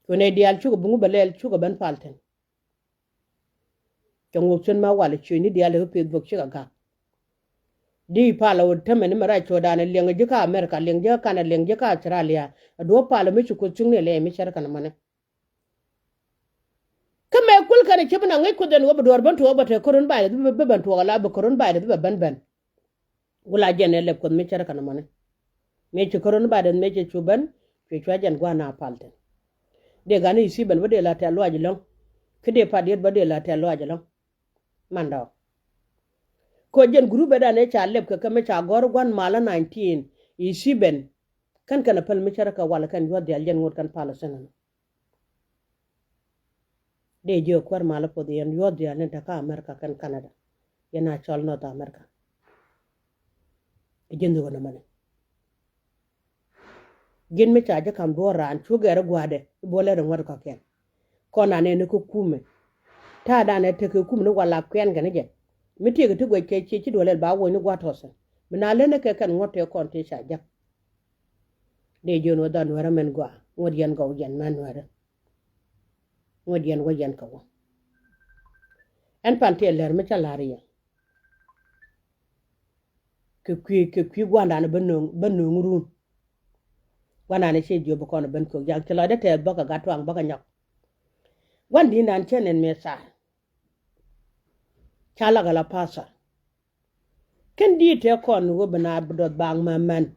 ko ne dial chugo bungu balel chugo ban falten jongo chen ma wala chini dial ho pe bok chuga ga di pala wod tame ni mara choda ne lenga jika America lenga kana lenga jika Australia do pala mi chuko chungne le mi char kana mane kame kul kana chibna ngai ko den wob dor ban to bata koron ba be ban to wala be koron ba be ban gula jene le ko mi char kana mane me ci koron ba den me ci chuban ci chwajan gwa na palten de gani isi ban bade la ta lwaji long kede pa diet bade la ta lwaji long manda ko jen groupe da ne cha leb ka kame cha gor gwan mala 19 isi ben kan kana pal mi chara ka wala kan yodi aljen ngot kan pala senan de jo kwar mala po de yan yodi alen ta ka America kan Canada yana chol no ta America e jendo wona mane gen me chaje kam do ran chugere gwade bolere ngor ka ken kona ne ko kume ta da ne te ko kume no wala kwen gane je mi te ko gwe ke ci dole ba wo ni gwa tose mina le ne ke kan ngote kon te chaje de jono dan wara men gwa ngod yan go yen man wara ngod yan wo yan ka wo en pante ler me chalariya ke kwi gwanda ne benno ngurun wana ne che jobo kono ben ko jak tela de te boka gatwang boka nyok wandi nan chenen mesa chala gala pasa ken di te kon wo bana bdot bang maman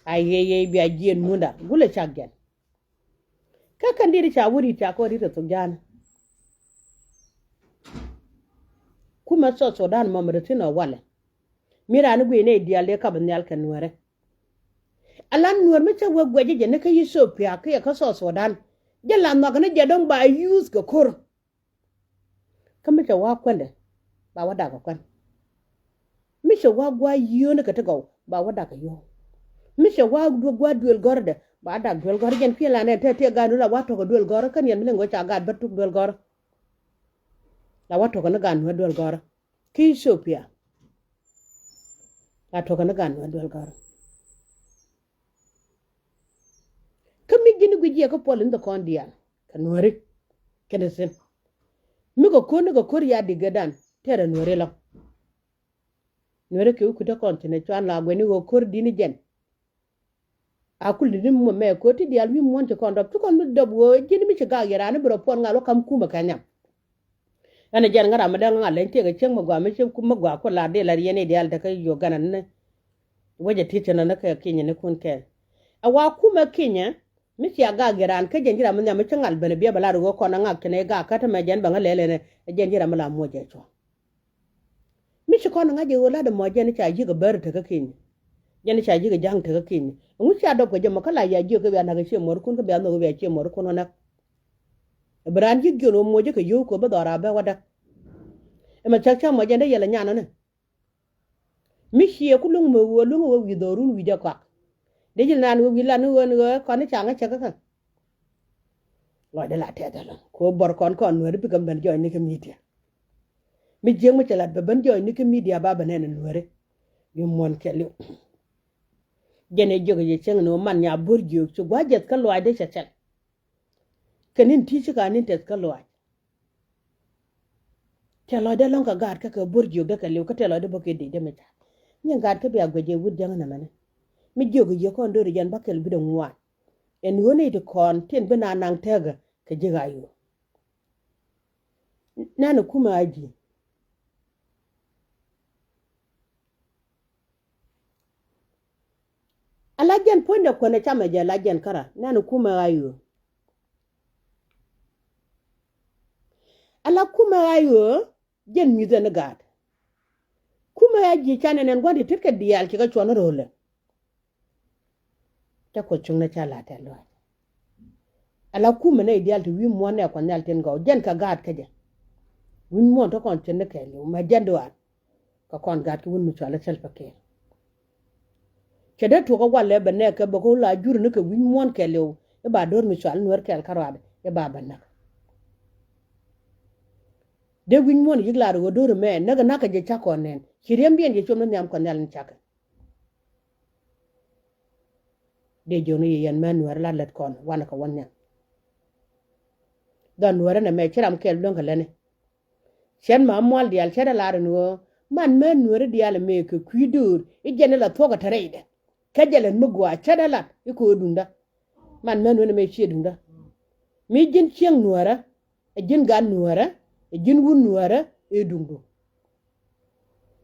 ayeye bi ajien munda gule chagen ka kan di cha wuri cha ko di to jana kuma so dan mamre tino wale mira ni gwe ne diale ka banyal kan wore alan nuor me chawa gwaje je ne ka yiso pia ka so dan je la no kana je don ba use ko kor kama chawa kwende ba wada ka kwan mi chawa gwa yo ne ka tago ba wada ka yo mi chawa gwa duel gorde ba da duel gorde jen pila ne te ganu la wato ko duel gorde kan yen mi ngo cha gad batu duel gorde la wato ko na ganu duel gorde ki yiso pia la to ko na ganu duel gorde kami gini gwi ko polin da kon dial kanori kedesen mi go kor ya digadan tere nore la nore ke ku ta kontine chan la gweni go kor dini jen akul dini mo me ko ti dial wi mon te kon do to kon do bo gini mi ga yara ne bro pon ngalo kam kuma kanyam ana jan ngara ma dan ngalen te ga chen mo gwa me chen kuma gwa ko la de la yene dial da kai yo ganan ne waje titana na ka kinya ne kun ke awa kuma kinya mi ci aga geran ka jenjira mun ya mi cingal bene biya bala rugo ko na ngak ne ga ka ta me jen banga lele ne jenjira mala moje to mi ci ko na ngaje wala da moje ne cha ji ga bar ta ka kin jen cha ji ga jang ta ka kin mu ci ado ko je makala ya ji ga biya na ga ce mor kun ka biya no ga biya ce mor kun na bran ji gyo moje ka yo ko ba dara ba wada e ma cha cha moje ne yela nyana ne mi ci ku lung mo wo lung wo wi dorun wi ja ka de jil nan wi lan won go kon cha nga cha ka lo de la te da ko bor kon wori bi gam ben joy ni ke media mi jeng ma chalat ba ben joy ni ke media ba banen wori yu mon ke li jene joge je cheng no man nya bor jog chu gwajet ka lo de cha cha kenin ti chi ka nin tet ka lo te lo de lon ka gar ka bor jog de ka li ka te lo de bo ke de me cha nyen gar ka bi agwaje wud jang na mane mi jogo je kon do jan bakel bi don wa en woni de kon tin bana nang tega ke jiga yo nana kuma aji alajan ponda ko na chama je alajan kara nana kuma ayo ala kuma ayo jen mi zan gad kuma aji chanen gwadi ticket dial ki ga chono role ta ko chung na chala ta lo ala kuma ne ideal to wi mo ne ko nal ten go jen ka gad ka je wi mo to kon chen ne ke lo ma jando an ka kon gad ki won mi chala sel pa ke da to ko wale be ne ka bo ko la jur ne ka wi mo ke lo e ba dor mi chala nor kel karade e ba ban na de wi mo ni yigla ro dor me na ga na ka je cha ko nen kirem bien je chom ne am ko nal ni cha ka de joni yen man war la let kon wana ka wanya don nuore na me chiram kel don kalene chen ma mol dial cheda lar nuo man men nuore dial me ke kuidur igene la toga tareide kajelen mugwa cheda la iko dunda man men nuore me chi dunda mi jin chieng nuora e jin gan nuora e jin wun nuora e dungu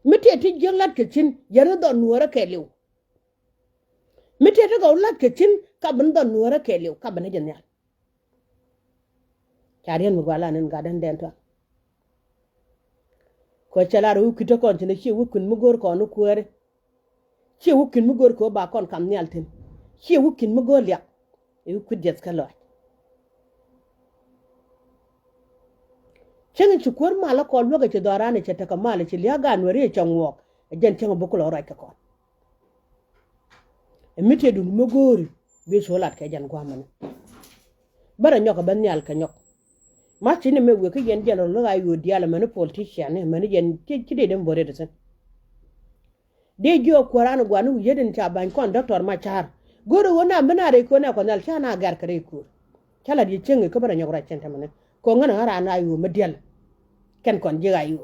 mite ti jelat ke chin yaro don nuora ke lew mite to go lat ke chin ka ban don nuora ke lew ka ban jen yal charian mugwa la nen gadan den to ko chalaro ukito kon tine chi wukun mugor ko no kuere chi wukin mugor ko ba kon kam nyalten chi wukin mugor ya e wukud jet kala chenga chukur mala ko loga che dorane che taka mala che liya ga nore changwo jen chenga bukulo ra ka ko e mite dun mugor be solat ka jan kwa man bara nyoka ban nyal ka nyok ma chine me we ka yen jalo lo ga yu diala man politician ne man yen ci de dem bore de sen de jo korano gwanu yeden ta ban kon doctor ma char goro wona manare ko na ko nal chana gar kare ko kala di chenga ko bara nyok ra chenta man ko ngana ara na yu medial ken kon jiga yu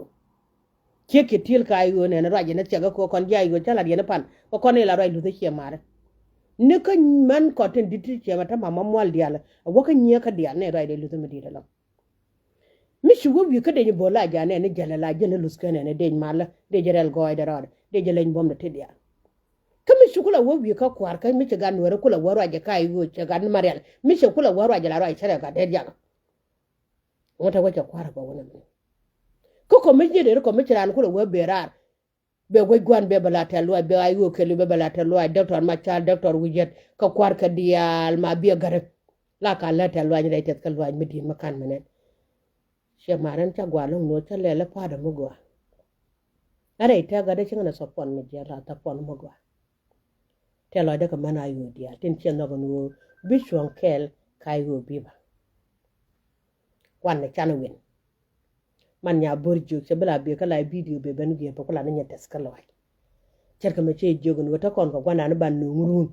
keke til ka yu ne na raje na tiaga ko kon jay yu chala di na pan ko kon la ray lu de che mare ne ko man ko ten di ti che mata mama mol diala wo ka nya ka dial ne ray de lu de medira la mi shugo wi ka de bola ja ne ne jala la jene luskane ne de mala de jerel goy de rod de jelen bom de tidia kami shukula wo wi ka kwar ka mi ga nore kula waro aje kai yu che ga marial mi shukula waro aje la ray chere ga de ja wata waje kwara ba wannan ko mi jede ko mi tiran kula wo berar be go gwan be bala telo be ayu kelu be bala telo doctor ma cha doctor wujet ka kwar ka dial ma bi gare la ka la telo ni de tet kal wa mi di makan menen she maran cha gwalo no cha lele pada mugwa are ita ga da cin na sopon mi jera ta pon mugwa telo de ka mana ayu dia tin chen no no bishon kel kayu biba wan ne chan win man nya borjo che bla be kala video be ben ge ko la nya tes kala wa cerka me che jogun wata kon ko gwana na ban nurun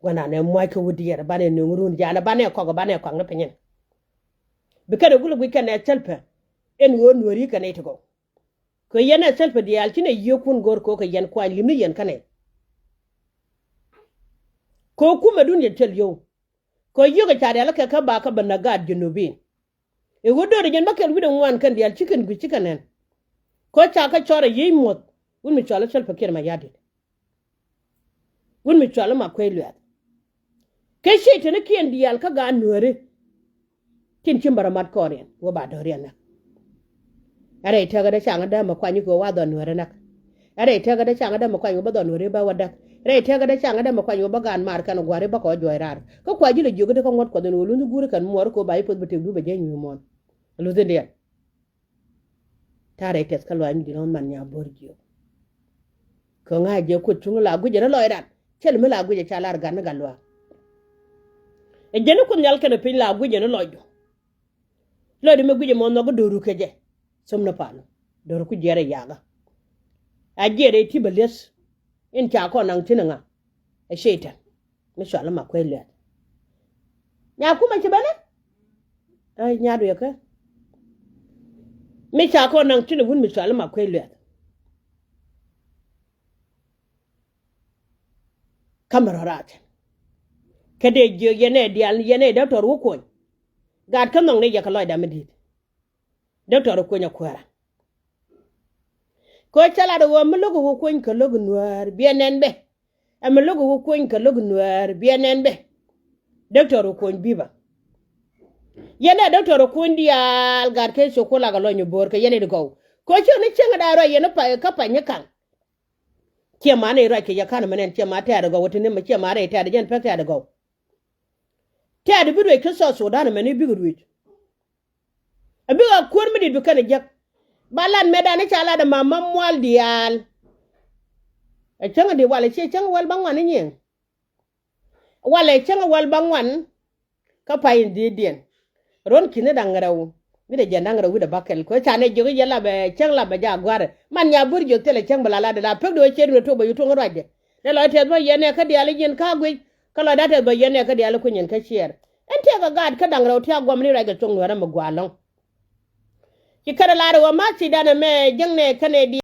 gwana ne moy ko wudi yara ban nurun jana ban ko na penyen be kada gulu wi kana chelpe en wo nori kana to go ko yana chelpe di al tine yokun gor ko yan kwa limni yan kana ko kuma dun tel yo ko yoga tare ala ka ba ka ban gad junubin e wodo de jen bakel widan wan kan dial chicken gu chikanen ko cha ka chore yi mot un mi chala chal pakir ma yadi un mi chala ma kwelu ya ke she tene kien dial ka ga nore tin chimbara mat koren wo ba do riana are ita ga da changa da ma kwani ko wa do nore nak are ita ga da changa da ma kwani ba do nore ba wadak are ita ga da changa da ma kwani ba gan mar kan gware ba ko joirar ko kwaji le jogo de ko ngot ko do lu gure kan mor ko bai pot bete du ba jenyu mon lu de dia tare tes kalwa mi dinon man nya borgio ko nga je ko chung la guje na loiran chel mi la guje chalar gan galwa e jenu ko nyal kana pin la guje na lojo lodi me guje mon no go doru keje somna pano doru ku jere yaga a jere ti beles in cha ko nang tinanga e shetan mi shala ma kwele nya kuma ci bana ay nya do yaka mi cha ko nang tinu bun mi shala ma kwele kamarat kede je yene dial yene doctor wo ko gad kan nong ne ya kala da medit doctor ko nya kwara ko chala do wo mulugo wo ko ko logo noir bienen be am logo wo ko ko logo noir bienen be doctor ko biba yene doctor ko ndial gad ke chokola ga lonyo bor ke yene go ko cho ne chenga da ro yene pa ka pa nyakan ke ma ne ra ke ya kana menen ke ma ta da go wotin ne ke ma ra ta da jen pa ta da go ta da bido ke so da na meni bigo wi abi ga kur mi di kana jak balan medane chala da mamam wal dial e chenga di wala che chenga wal bangwan ni wala chenga wal bangwan ka pa indi dien ron kine dangaraw mi de jandangaraw wi da bakel ko chane jogi yalla be chengla be jagwar man nya bur jog tele cheng bala da pek do cheru to ba yuto ngorade de lo te bo yene ka dial jen ka gwi ka lo da te bo yene ka dial ko nyen ka chier ente ga gad ka dang rawti agwamni ra ga chong wara magwalong ki kada lara wa ma ti dana me jengne kane di